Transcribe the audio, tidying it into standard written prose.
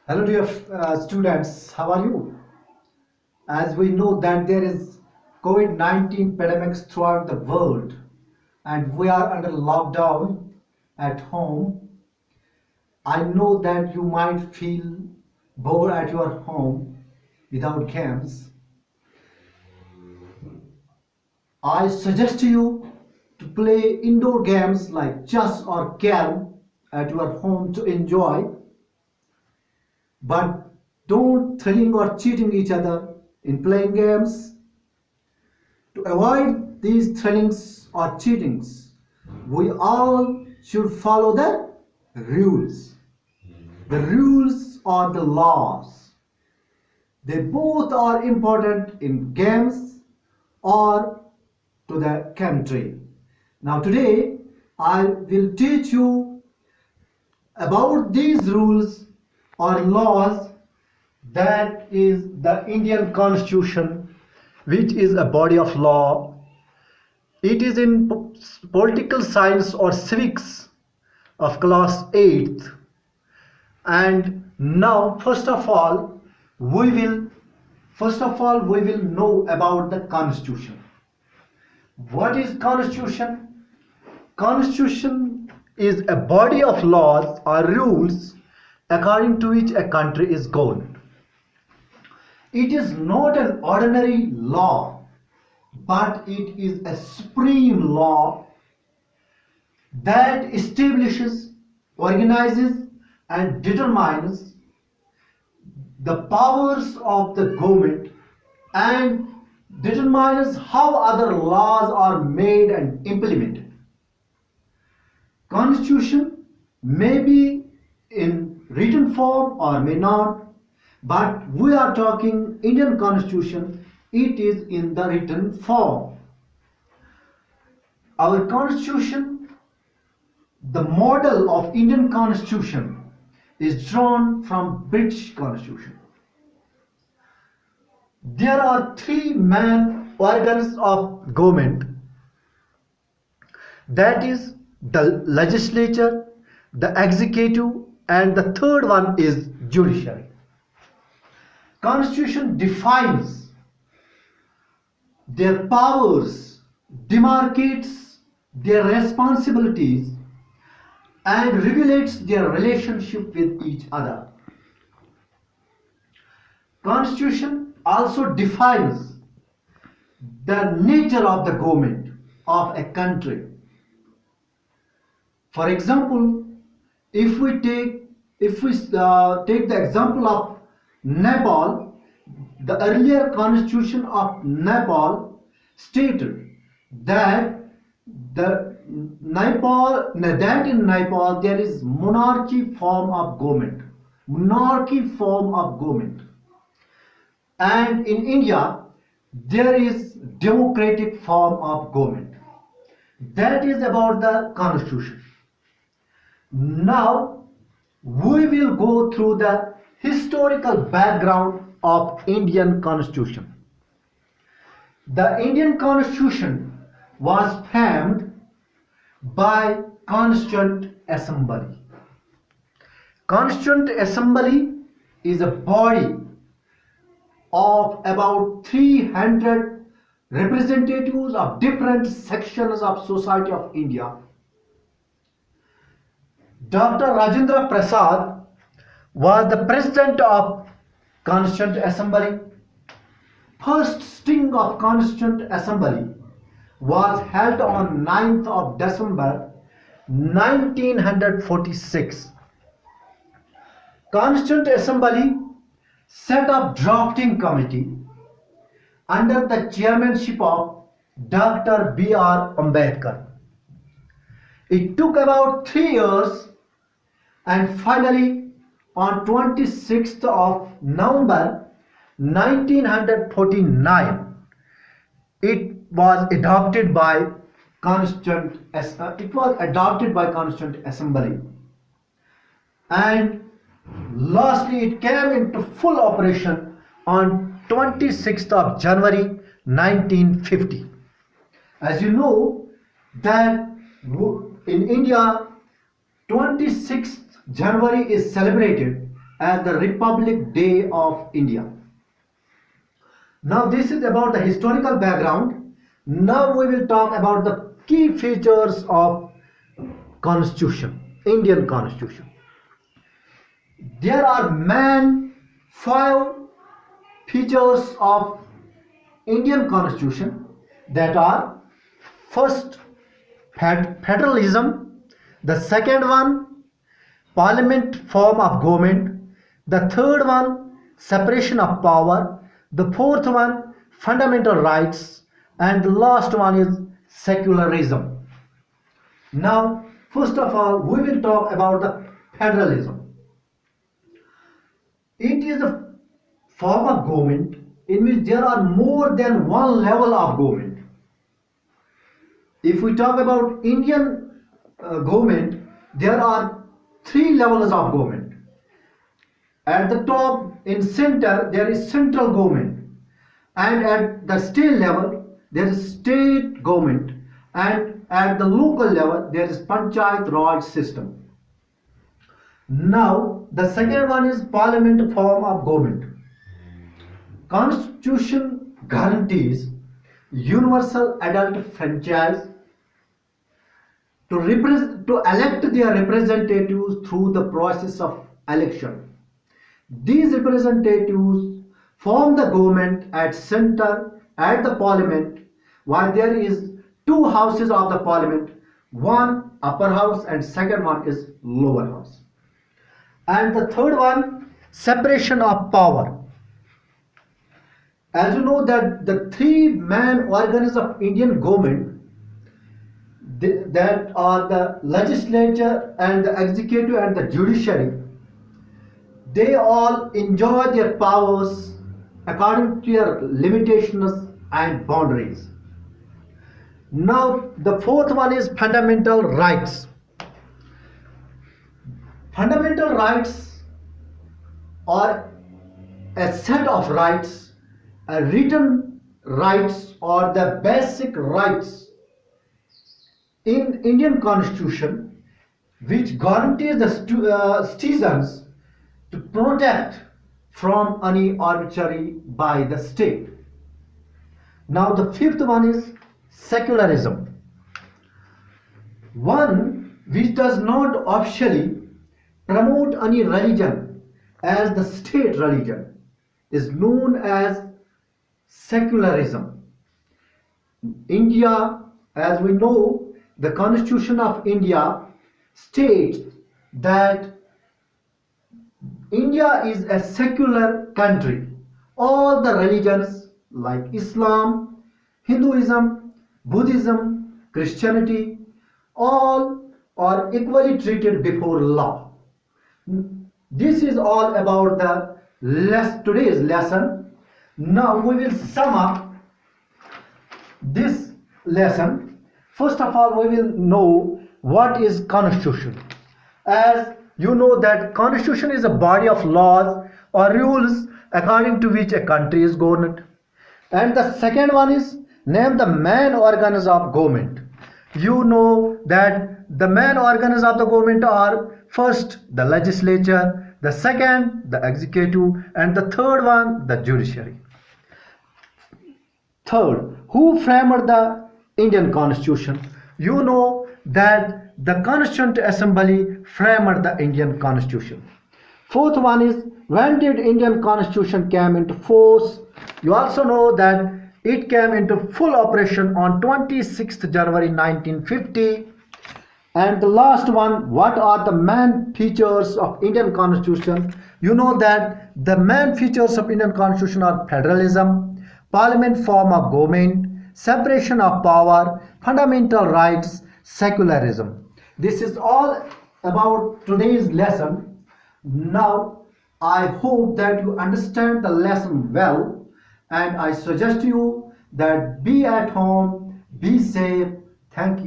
Hello dear students, how are you? As we know that there is COVID-19 pandemics throughout the world and we are under lockdown at home. I know that you might feel bored at your home without games. I suggest you to play indoor games like chess or carom at your home to enjoy, but don't thrilling or cheating each other in playing games. To avoid these threatenings or cheatings, we all should follow the rules. The rules are the laws. They both are important in games or to the country. Now today I will teach you about these rules or laws, that is the Indian Constitution, which is a body of law. It is in political science or civics of class 8th. And now first of all we will know about the Constitution. What is Constitution? Constitution is a body of laws or rules according to which a country is governed. It is not an ordinary law, but it is a supreme law that establishes, organizes, and determines the powers of the government and determines how other laws are made and implemented. Constitution may be in written form or may not, but we are talking Indian Constitution, it is in the written form. Our Constitution, the model of Indian Constitution is drawn from British Constitution. There are three main organs of government, that is the legislature, the executive, and the third one is judiciary. Constitution defines their powers, demarcates their responsibilities, and regulates their relationship with each other. Constitution also defines the nature of the government of a country. For example, if we take the example of Nepal, the earlier constitution of Nepal stated that in Nepal there is monarchy form of government, and in India there is democratic form of government. That is about the constitution. Now we will go through the historical background of Indian Constitution. The Indian Constitution was framed by Constituent Assembly. Constituent Assembly is a body of about 300 representatives of different sections of society of India. Dr. Rajendra Prasad was the president of Constituent Assembly. First sitting of Constituent Assembly was held on 9th of December 1946. Constituent Assembly set up drafting committee under the chairmanship of Dr. B.R. Ambedkar. It took about 3 years, and finally on 26th of November 1949 it was adopted by Constituent Assembly, and lastly it came into full operation on 26th of January 1950. As you know that in India 26th January is celebrated as the Republic Day of India. Now this is about the historical background. Now we will talk about the key features of Constitution, Indian Constitution. There are five features of Indian Constitution, that are: first, federalism; the second one, parliament form of government; the third one, separation of power; the fourth one, fundamental rights; and the last one is secularism. Now, first of all, we will talk about the federalism. It is a form of government in which there are more than one level of government. If we talk about Indian government, there are three levels of government. At the top, in center, there is central government, and at the state level, there is state government, and at the local level, there is Panchayat Raj system. Now, the second one is parliament form of government. Constitution guarantees universal adult franchise to elect their representatives through the process of election. These representatives form the government at center, at the parliament, while there is two houses of the parliament, one upper house and second one is lower house. And the third one, separation of power. As you know that the three main organs of Indian government, that are the legislature and the executive and the judiciary, they all enjoy their powers according to their limitations and boundaries. Now, the fourth one is fundamental rights. Fundamental rights are a set of rights, written rights or the basic rights in Indian Constitution, which guarantees the citizens to protect from any arbitrary by the state. Now the fifth one is secularism. One which does not officially promote any religion as the state religion is known as secularism. India, as we know, the Constitution of India states that India is a secular country. All the religions like Islam, Hinduism, Buddhism, Christianity, all are equally treated before law. This is all about the today's lesson. Now we will sum up this lesson. First of all, we will know what is Constitution. As you know that Constitution is a body of laws or rules according to which a country is governed. And the second one is name the main organs of government. You know that the main organs of the government are first the legislature, the second the executive, and the third one the judiciary. Third, who framed the Indian Constitution? You know that the Constituent Assembly framed the Indian Constitution. Fourth one is when did Indian Constitution came into force? You also know that it came into full operation on 26th January 1950. And the last one, what are the main features of Indian Constitution? You know that the main features of Indian Constitution are federalism, parliament form of government, separation of power, fundamental rights, secularism. This is all about today's lesson. Now, I hope that you understand the lesson well, and I suggest you that be at home, be safe. Thank you.